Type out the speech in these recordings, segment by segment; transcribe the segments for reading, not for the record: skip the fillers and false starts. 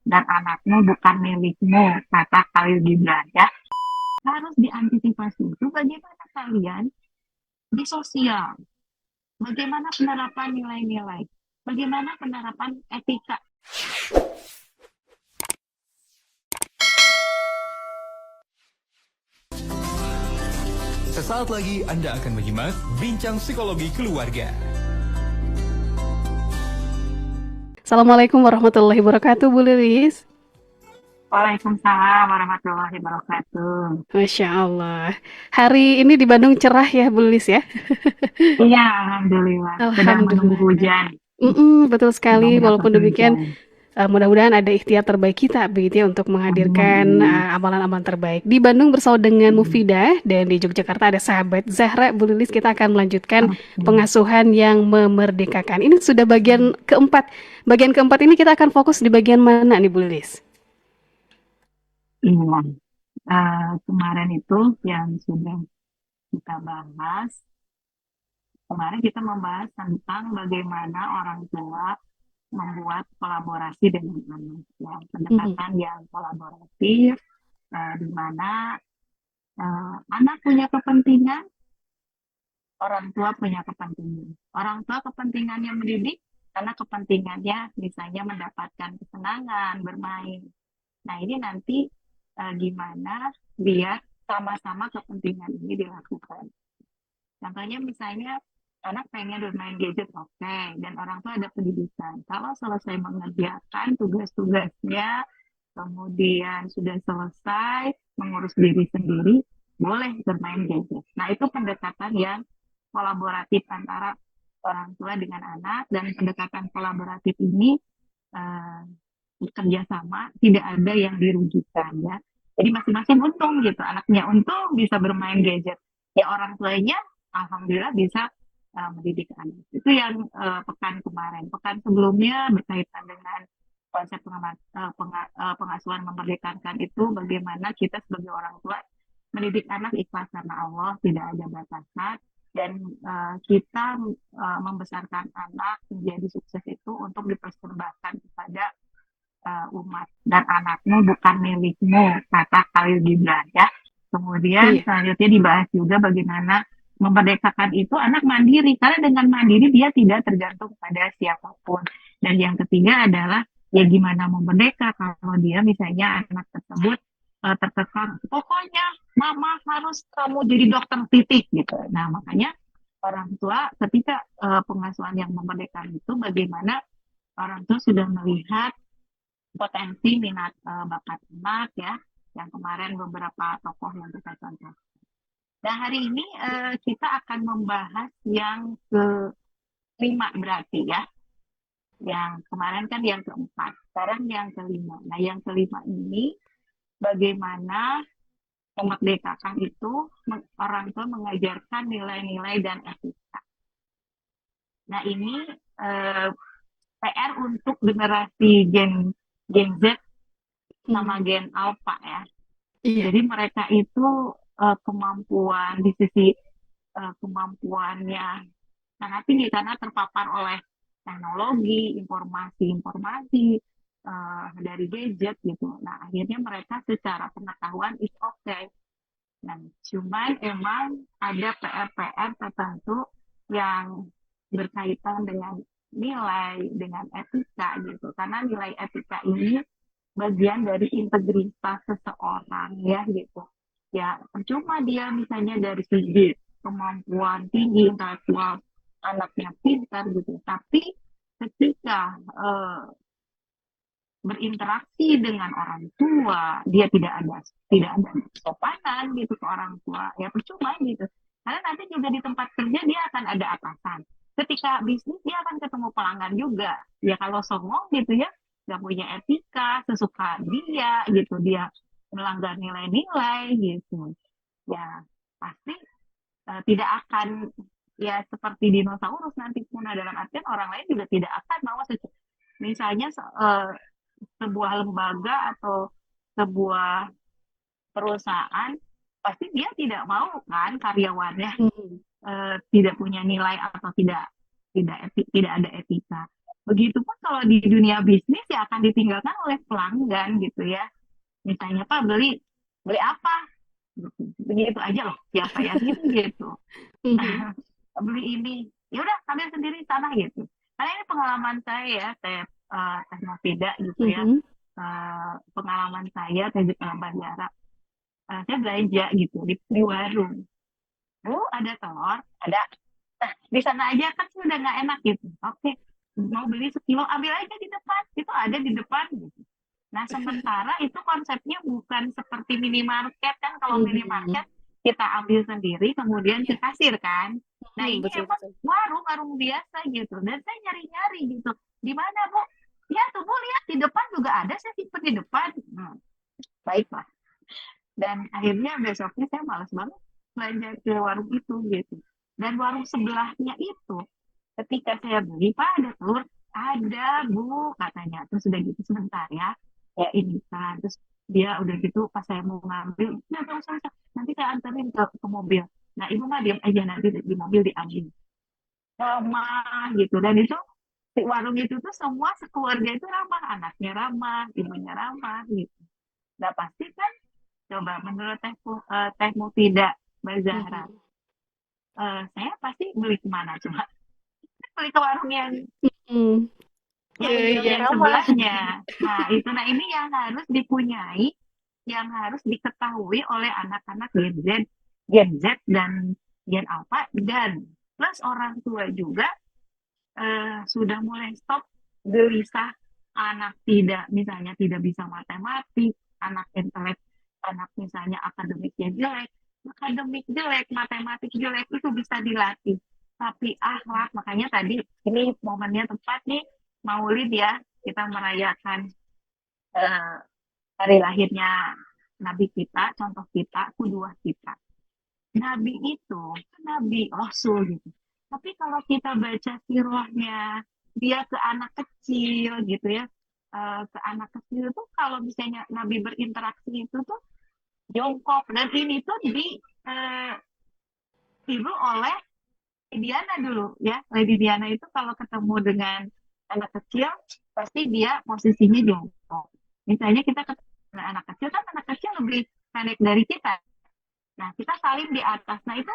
dan anakmu bukan milikmu, kata Khalil Gibran ya. Harus diantisipasi itu bagaimana kalian di sosial, bagaimana penerapan nilai-nilai, bagaimana penerapan etika. Sesaat lagi Anda akan menyimak Bincang Psikologi Keluarga. Assalamualaikum warahmatullahi wabarakatuh, Bu Lilis. Waalaikumsalam warahmatullahi wabarakatuh. Masya Allah. Hari ini di Bandung cerah ya, Bu Lilis ya? Iya, alhamdulillah. Sedang menunggu Alhamdulillah. hujan. Betul sekali. Semoga Walaupun cepat demikian, hujan. mudah-mudahan ada ikhtiar terbaik kita begitu ya untuk Amin, menghadirkan amin. amalan-amalan terbaik. Di Bandung bersama dengan Hmm. Mufidah dan di Yogyakarta ada sahabat Zahra. Bu Lilis, kita akan melanjutkan Oke. pengasuhan yang memerdekakan. Ini sudah bagian keempat. Bagian keempat ini kita akan fokus di bagian mana nih, Bu Lilis? Iya. Kemarin itu yang sudah kita bahas, kemarin kita membahas tentang bagaimana orang tua membuat kolaborasi dengan anak. Ya, Mhm. pendekatan yang kolaboratif, di mana anak punya kepentingan, orang tua punya kepentingan. Orang tua kepentingannya mendidik, karena kepentingannya misalnya mendapatkan kesenangan, bermain. Nah, ini nanti gimana biar sama-sama kepentingan ini dilakukan. Contohnya misalnya anak pengen bermain gadget, oke, dan orang tua ada pendidikan. Kalau selesai mengerjakan tugas-tugasnya, kemudian sudah selesai mengurus diri sendiri, boleh bermain gadget. Nah, itu pendekatan yang kolaboratif antara orang tua dengan anak, dan pendekatan kolaboratif ini eh, bekerja sama, tidak ada yang dirugikan ya. Jadi masing-masing untung gitu, anaknya untung bisa bermain gadget, ya orang tuanya alhamdulillah bisa mendidik anak. Itu yang pekan kemarin. Pekan sebelumnya berkaitan dengan konsep pengasuhan memerdekakan itu, bagaimana kita sebagai orang tua mendidik anak ikhlas karena Allah, tidak ada batasan, dan kita membesarkan anak menjadi sukses itu untuk dipersembahkan kepada umat, dan anakmu bukan milikmu, kata Khalil Gibran ya. Kemudian Iya. selanjutnya dibahas juga bagaimana memerdekakan itu anak mandiri, karena dengan mandiri dia tidak tergantung pada siapapun. Dan yang ketiga adalah ya gimana memerdeka kalau dia misalnya anak tersebut terkesan, pokoknya mama harus kamu jadi dokter titik gitu. Nah, makanya orang tua ketika pengasuhan yang memerdekakan itu, bagaimana orang tua sudah melihat potensi minat bakat anak ya, yang kemarin beberapa tokoh yang kita contoh. Dan hari ini kita akan membahas yang kelima berarti ya. Yang kemarin kan yang keempat, sekarang yang kelima. Nah, yang kelima ini bagaimana memerdekakan itu orang tua mengajarkan nilai-nilai dan etika. Nah, ini eh, PR untuk generasi Gen Z sama Mhm. Gen Alpha ya. Iya. Jadi mereka itu kemampuan di sisi kemampuannya sangat tinggi karena terpapar oleh teknologi, informasi-informasi dari gadget gitu. Nah, akhirnya mereka secara pengetahuan is okay. Nah, cuman emang ada PR-PR tertentu yang berkaitan dengan nilai, dengan etika gitu. Karena nilai etika ini bagian dari integritas seseorang ya gitu. Ya, percuma dia misalnya dari segi kemampuan tinggi intelektual, anaknya pintar gitu, tapi ketika berinteraksi dengan orang tua, dia tidak ada sopanan gitu ke orang tua, ya percuma gitu. Karena nanti juga di tempat kerja dia akan ada atasan. Ketika bisnis dia akan ketemu pelanggan juga. Ya kalau songong gitu ya, nggak punya etika, sesuka dia gitu, dia melanggar nilai-nilai gitu. Ya pasti tidak akan ya seperti dinosaurus nanti punah, dalam artian orang lain juga tidak akan mau misalnya sebuah lembaga atau sebuah perusahaan, pasti dia tidak mau kan karyawannya Mhm. tidak punya nilai atau tidak tidak ada etika. Begitupun kalau di dunia bisnis ya akan ditinggalkan oleh pelanggan gitu ya. Misalnya Pak beli beli apa? Begitu aja loh, siapa yang ini gitu. Mhm. Beli ini, ya udah ambil sendiri sana gitu. Karena ini pengalaman saya ya, saya Teknovida gitu ya. Mhm. Pengalaman saya di Bandara. Saya belanja gitu di warung. Oh, ada telur, ada. Nah, di sana aja kan sudah nggak enak gitu. Oke, mau beli sekilo, ambil aja di depan. Itu ada di depan gitu. Nah, sementara itu konsepnya bukan seperti minimarket kan. Kalau Mhm. minimarket kita ambil sendiri, kemudian ke Iya. kasir kan. Nah, Mhm, ini betul emang betul. warung biasa gitu. Dan saya nyari-nyari gitu. Di mana, Bu? Ya, tuh, Bu, lihat di depan juga ada, saya simpen di depan. Baiklah. Dan akhirnya besoknya saya malas banget belanja ke warung itu gitu. Dan warung sebelahnya itu, ketika saya beli, Pak ada telur? Ada Bu, katanya. Terus udah gitu sebentar ya. Ya ini kan. Terus dia udah gitu pas saya mau ngambil, "Nggak, nggak usah, usah. Nanti saya anterin ke mobil. Nah ibu mah diam aja nanti di mobil diambil. Ramah gitu. Dan itu si warung itu tuh semua sekeluarga itu ramah. Anaknya ramah, ibunya ramah gitu. Nah pasti kan coba menurut Tehmu tidak Mbak Zahra, Mhm. saya pasti beli kemana coba? Beli ke warung yang Mhm. Yang ramah. sebelahnya. Nah, itu nah ini yang harus dipunyai, yang harus diketahui oleh anak-anak Gen Z dan Gen Alpha dan plus orang tua juga sudah mulai stop gelisah anak tidak misalnya tidak bisa matematik, anak intelek, anak misalnya akademiknya jelek, matematik jelek itu bisa dilatih. Tapi akhlak, makanya tadi ini momennya tepat nih, Maulid ya, kita merayakan eh, hari lahirnya Nabi kita, contoh kita, kuduah kita. Nabi itu kan Nabi Rasul gitu. Tapi kalau kita baca sirahnya, dia ke anak kecil gitu ya, ke anak kecil itu kalau misalnya Nabi berinteraksi itu tuh jongkok dan ini tuh eh, ditiru oleh Diana dulu ya. Lady Diana itu kalau ketemu dengan anak kecil pasti dia posisinya jongkok. Misalnya kita ketemu dengan anak kecil kan anak kecil lebih pendek dari kita. Nah, kita saling di atas. Nah, itu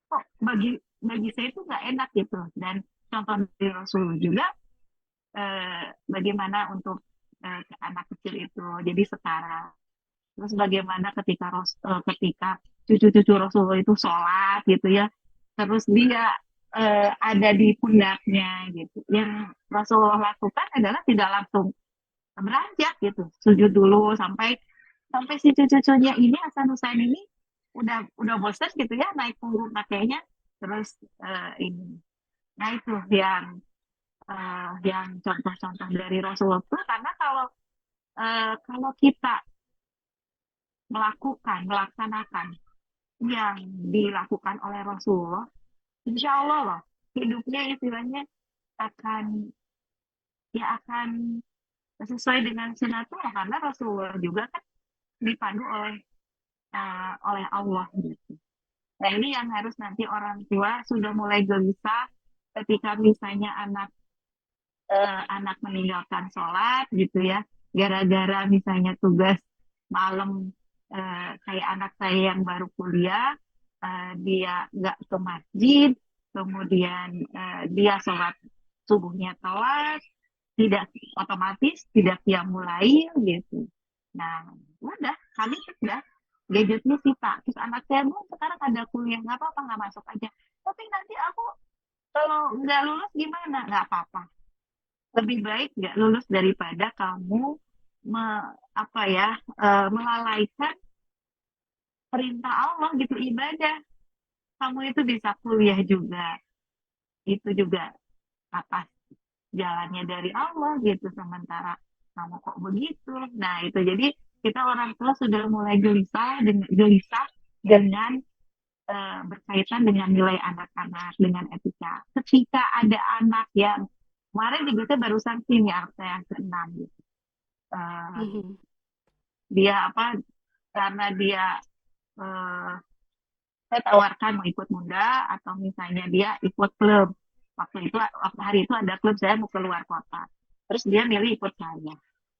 kok bagi saya itu nggak enak gitu. Dan contoh dari Rasul juga bagaimana untuk ke anak kecil itu jadi setara. Terus bagaimana ketika cucu-cucu Rasulullah itu sholat gitu ya, terus dia ada di pundaknya gitu. Yang Rasulullah lakukan adalah tidak langsung beranjak gitu, sujud dulu sampai sampai si cucu-cucunya ini Hasan Husain ini udah bosan gitu ya naik punggung kakeknya, terus ini. Nah itu yang contoh-contoh dari Rasulullah itu karena kalau kita melaksanakan yang dilakukan oleh Rasulullah, insya Allah loh hidupnya istilahnya akan akan sesuai dengan sunatullah karena Rasulullah juga kan dipandu oleh Allah gitu. Nah ini yang harus nanti orang tua sudah mulai gelisah ketika misalnya anak meninggalkan sholat gitu ya, gara-gara misalnya tugas malam kayak anak saya yang baru kuliah, dia nggak ke masjid, kemudian dia sholat subuhnya telat, tidak otomatis tidak mulai gitu. Nah, udah kami sudah gadgetnya sita. Terus anak saya bu sekarang ada kuliah nggak apa-apa nggak masuk aja. Tapi nanti aku kalau nggak lulus gimana? Nggak apa-apa. Lebih baik nggak lulus daripada kamu me, apa ya melalaikan perintah Allah gitu ibadah. Kamu itu bisa kuliah juga. Itu juga atas jalannya dari Allah gitu sementara kamu kok begitu. Nah itu jadi kita orang tua sudah mulai gelisah dengan berkaitan dengan nilai anak-anak dengan etika ketika ada anak yang kemarin juga saya barusan sini saya yang keenam gitu. Eh, Mhm. dia apa karena dia eh, saya tawarkan mau ikut muda atau misalnya dia ikut klub. waktu itu waktu hari itu ada klub, saya mau keluar kota, terus dia milih ikut saya.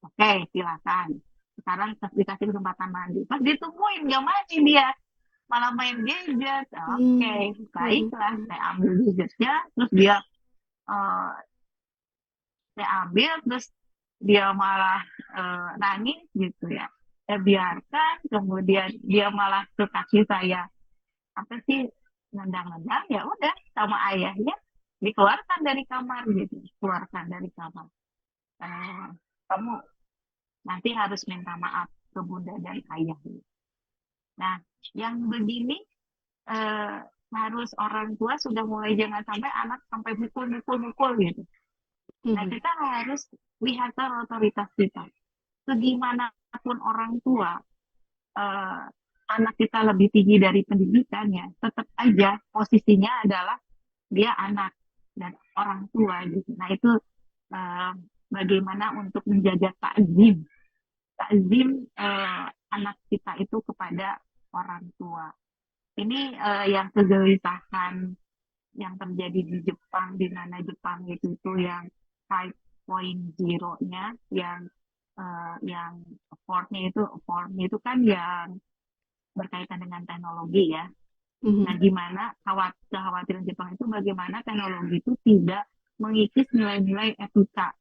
Oke, silakan, sekarang dikasih kesempatan mandi, pas ditungguin nggak mandi dia, malah main gadget. Oke, Hmm. Hmm. baiklah, saya ambil gadgetnya, terus dia eh, saya ambil, terus dia malah nangis gitu ya. Saya biarkan, kemudian dia malah ke kaki saya, apa sih, nendang-nendang, ya udah sama ayahnya dikeluarkan dari kamar gitu, keluarkan dari kamar. Eh, Kamu nanti harus minta maaf ke bunda dan ayah. Nah, yang begini eh, harus orang tua sudah mulai, jangan sampai anak sampai mukul-mukul gitu. Nah, Hmm. kita harus lihat otoritas kita. Segimanapun orang tua, eh, anak kita lebih tinggi dari pendidikannya, tetap aja posisinya adalah dia anak dan orang tua gitu. Nah, itu eh, bagaimana untuk menjaga takzim anak kita itu kepada orang tua. Ini yang kegelisahan yang terjadi di Jepang, di mana Jepang itu yang 5.0-nya, yang afford-nya itu kan yang berkaitan dengan teknologi ya. Nah, Hmm. gimana kekhawatiran Jepang itu bagaimana teknologi itu tidak mengikis nilai-nilai etika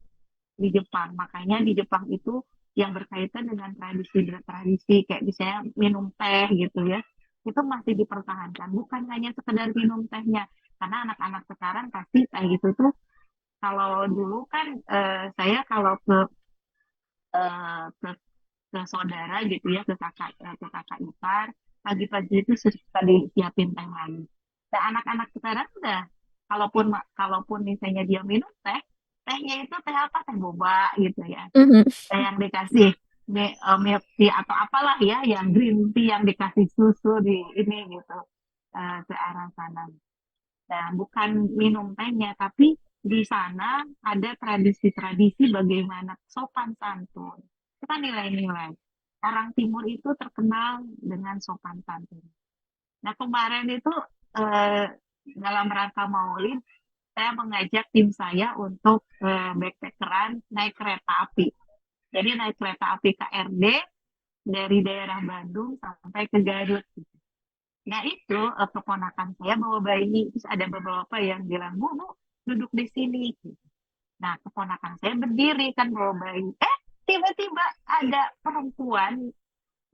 di Jepang. Makanya di Jepang itu yang berkaitan dengan tradisi-tradisi kayak misalnya minum teh gitu ya, itu masih dipertahankan. Bukan hanya sekedar minum tehnya, karena anak-anak sekarang pasti kayak gitu tuh. Kalau dulu kan saya kalau ke saudara gitu ya, ke kakak ipar, pagi-pagi itu suka disiapin teh manis. Dan anak-anak sekarang udah, kalaupun misalnya dia minum teh, tehnya itu teh apa, teh boba gitu ya, Mhm. teh yang dikasih milk tea atau apalah ya, yang green tea yang dikasih susu di ini gitu, ke arah sana. Dan bukan minum tehnya, tapi di sana ada tradisi-tradisi bagaimana sopan santun. Itu kan nilai-nilai. Orang Timur itu terkenal dengan sopan santun. Nah, kemarin itu eh, dalam rangka Maulid, saya mengajak tim saya untuk backpackeran naik kereta api. Jadi naik kereta api KRD dari daerah Bandung sampai ke Garut. Nah, itu keponakan saya bawa bayi, terus ada beberapa yang bilang, Bu, Bu, duduk di sini. Nah, keponakan saya berdiri kan bawa bayi. Tiba-tiba ada perempuan,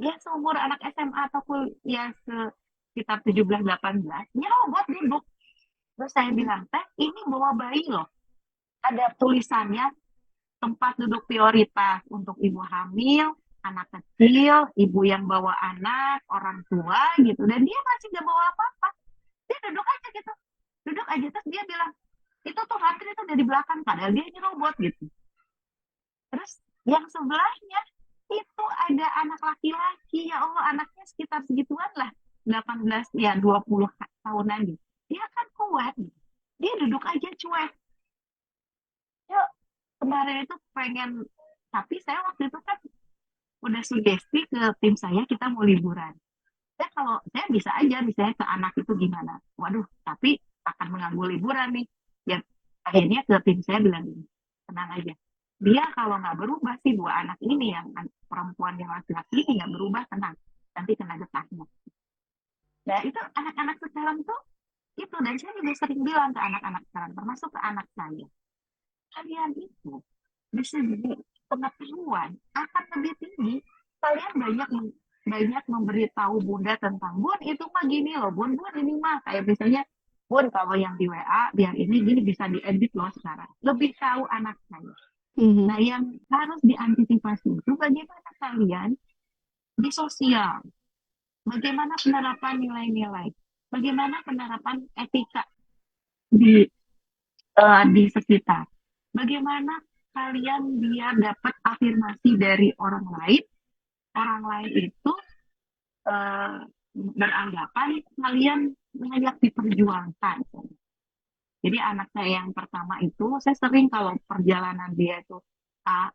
ya seumur anak SMA atau kuliah sekitar 17-18, nyerobot duduk. Terus saya bilang, Teh, ini bawa bayi loh. Ada tulisannya, tempat duduk prioritas untuk ibu hamil, anak kecil, ibu yang bawa anak, orang tua gitu. Dan dia masih gak bawa apa-apa. Dia duduk aja gitu. Duduk aja. Terus dia bilang, itu tuh ngantri tuh dari belakang. Padahal dia nyerobot gitu. Terus yang sebelahnya itu ada anak laki-laki. Ya Allah, anaknya sekitar segituan lah. 18, ya 20 tahunan gitu. Dia kan kuat gitu. Dia duduk aja cuek. Yuk, kemarin itu pengen, tapi saya waktu itu kan udah sugesti ke tim saya, kita mau liburan. Kalau saya bisa aja misalnya ke anak itu gimana, waduh, tapi akan mengganggu liburan nih ya. Akhirnya ke tim saya bilang gini, tenang aja, dia kalau nggak berubah sih, dua anak ini, yang perempuan yang laki-laki ini nggak berubah, tenang, nanti kena getahnya. Nah, itu anak-anak sekarang tuh itu. Dan saya juga sering bilang ke anak-anak sekarang, termasuk ke anak saya, kalian itu di segi pengetahuan akan lebih tinggi. Kalian banyak memberitahu bunda tentang, bun itu mah gini loh, bun bun ini mah kayak misalnya, bun kalau yang di WA biar ini gini bisa diedit loh sekarang. Lebih tahu anak saya. Hmm. Nah, yang harus diantisipasi itu bagaimana kalian di sosial, bagaimana penerapan nilai-nilai, bagaimana penerapan etika di di sekitar. Bagaimana kalian biar dapat afirmasi dari orang lain itu eh, beranggapan kalian layak diperjuangkan. Jadi anak saya yang pertama itu, saya sering kalau perjalanan dia itu, ah,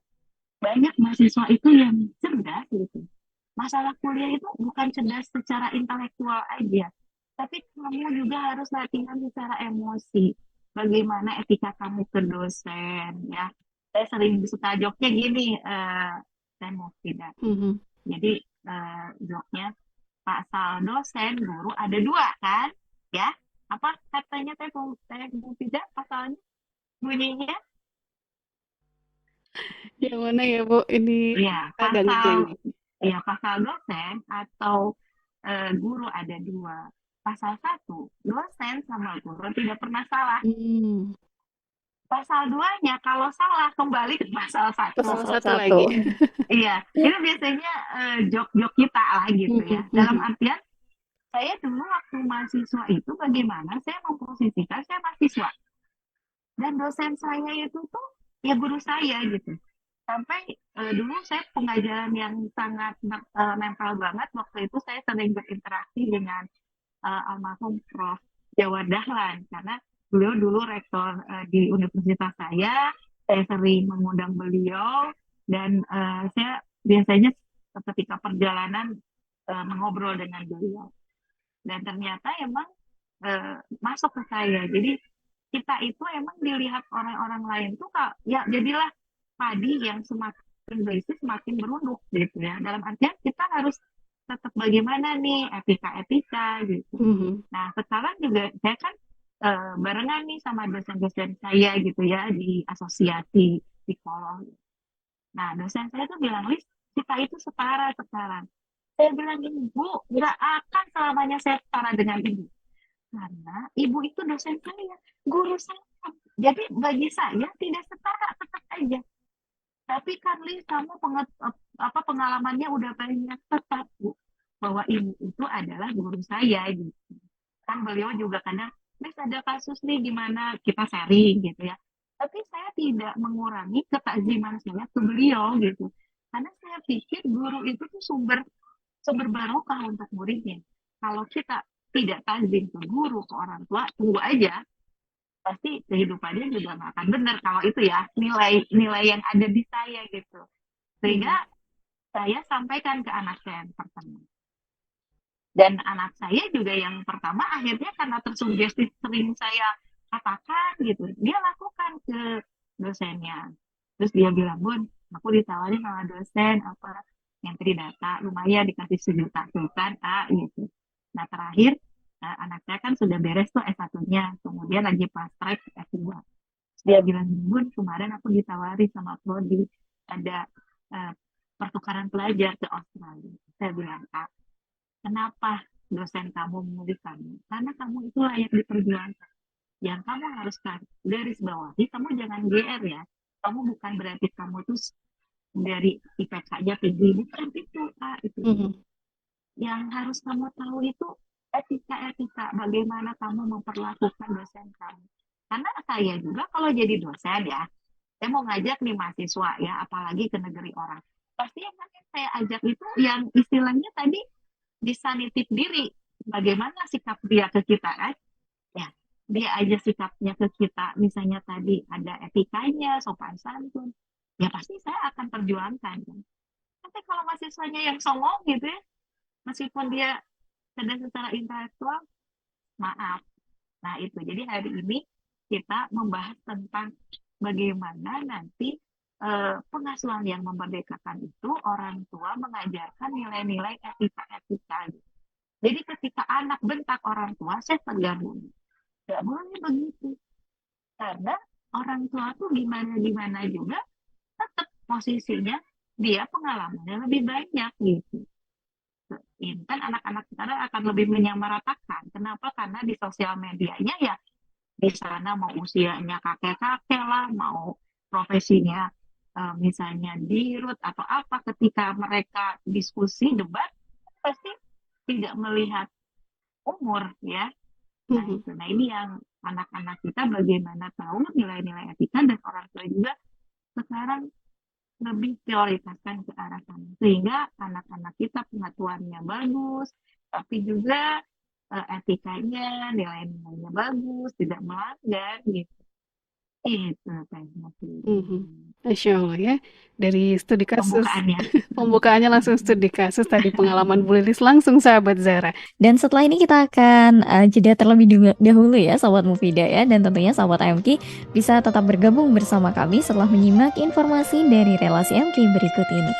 banyak mahasiswa itu yang cerdas gitu. Masalah kuliah itu bukan cerdas secara intelektual aja, tapi kamu juga harus latihan secara emosi. bagaimana etika kamu ke dosen ya. Saya sering suka joknya gini, saya mau tidak. Mhm. Jadi joknya pasal dosen guru ada dua kan, ya. Apa katanya teh Bu tidak pasalnya bunyinya? Yang mana ya, Bu? Ini Ya, saya agak ngejeng nih. pasal dosen atau guru ada dua. Pasal satu, dosen sama guru tidak pernah salah. Hmm. Pasal duanya kalau salah kembali ke pasal satu. Pasal Pasal satu satu. lagi. Iya, itu biasanya jok-jok kita lah gitu ya. Mhm, Dalam mhm. artian saya dulu waktu mahasiswa itu bagaimana saya memposisikan saya mahasiswa dan dosen saya itu tuh ya guru saya gitu. Sampai dulu saya pengajaran yang sangat nempel banget waktu itu saya sering berinteraksi dengan almarhum Prof. Jawa Dahlan karena beliau dulu rektor di universitas saya sering mengundang beliau dan saya biasanya ketika perjalanan mengobrol dengan beliau dan ternyata emang masuk ke saya. Jadi kita itu emang dilihat oleh orang lain tuh kak, ya jadilah padi yang semakin berisi semakin berunduk gitu ya. Dalam artian kita harus tetap bagaimana nih etika-etika gitu. Mhm. Nah, sekarang juga saya kan barengan nih sama dosen-dosen saya gitu ya di asosiasi psikolog. Nah, dosen saya tuh bilang, Lis, kita itu setara sekarang. Saya bilang, Ibu, nggak akan selamanya saya setara dengan Ibu. Karena Ibu itu dosen saya, guru saya. Jadi bagi saya tidak setara, tetap aja. Tapi kan, Lis, kamu pengalamannya udah banyak, tetap, Bu. Bahwa Ibu itu adalah guru saya gitu. Kan beliau juga kadang Miss ada kasus nih di mana kita sharing gitu ya tapi saya tidak mengurangi ketakziman saya ke beliau gitu karena saya pikir guru itu tuh sumber sumber barokah untuk muridnya kalau kita tidak takzim ke guru ke orang tua tunggu aja pasti kehidupannya juga nggak akan benar kalau itu ya nilai-nilai yang ada di saya gitu sehingga Mhm. saya sampaikan ke anak saya yang pertama dan anak saya juga yang pertama akhirnya karena tersugesti sering saya katakan gitu dia lakukan ke dosennya terus dia bilang Bun aku ditawarin sama dosen apa yang tadi data lumayan dikasih sejuta tuh kan gitu nah terakhir anak saya kan sudah beres tuh S1-nya kemudian lagi fast track S2 terus dia bilang Bun kemarin aku ditawari sama Prodi ada eh, pertukaran pelajar ke Australia saya bilang Kak kenapa dosen kamu memilih kamu? Karena kamu itu layak diperjuangkan. Yang kamu harus garis bawahi, kamu jangan GR ya. Kamu bukan berarti kamu tuh dari IPK-nya tinggi, bukan itu, Kak. Itu. Mhm. Yang harus kamu tahu itu etika-etika, bagaimana kamu memperlakukan dosen kamu. Karena saya juga kalau jadi dosen ya, saya mau ngajak nih mahasiswa ya, apalagi ke negeri orang. Pasti yang akan saya ajak itu yang istilahnya tadi bisa nitip diri bagaimana sikap dia ke kita kan ya dia aja sikapnya ke kita misalnya tadi ada etikanya sopan santun ya pasti saya akan perjuangkan kan tapi kalau mahasiswanya yang songong gitu ya meskipun dia sedang secara intelektual maaf nah itu jadi hari ini kita membahas tentang bagaimana nanti pengasuhan yang memerdekakan itu orang tua mengajarkan nilai-nilai etika-etika gitu. Jadi ketika anak bentak orang tua, saya tegar dulu. Gak boleh begitu. Karena orang tua tuh gimana-gimana juga, tetap posisinya dia pengalamannya lebih banyak gitu. Intan anak-anak sekarang akan lebih menyamaratakan. Kenapa? Karena di sosial medianya ya di sana mau usianya kakek-kakek lah, mau profesinya misalnya dirut atau apa ketika mereka diskusi debat pasti tidak melihat umur ya. Nah, Mhm. itu. Nah, ini yang anak-anak kita bagaimana tahu nilai-nilai etika dan orang tua juga sekarang lebih prioritaskan ke arah sana. Sehingga anak-anak kita pengetahuannya bagus, tapi juga etikanya, nilai-nilainya bagus, tidak melanggar gitu. Itu teknologi. Masya Allah ya. Dari studi kasus, Pembukaannya. pembukaannya langsung studi kasus tadi pengalaman Bu Lilis langsung sahabat Zara. Dan setelah ini kita akan jeda terlebih dahulu ya Sobat Mufidah ya. Dan tentunya Sobat MK bisa tetap bergabung bersama kami setelah menyimak informasi dari relasi MK berikut ini.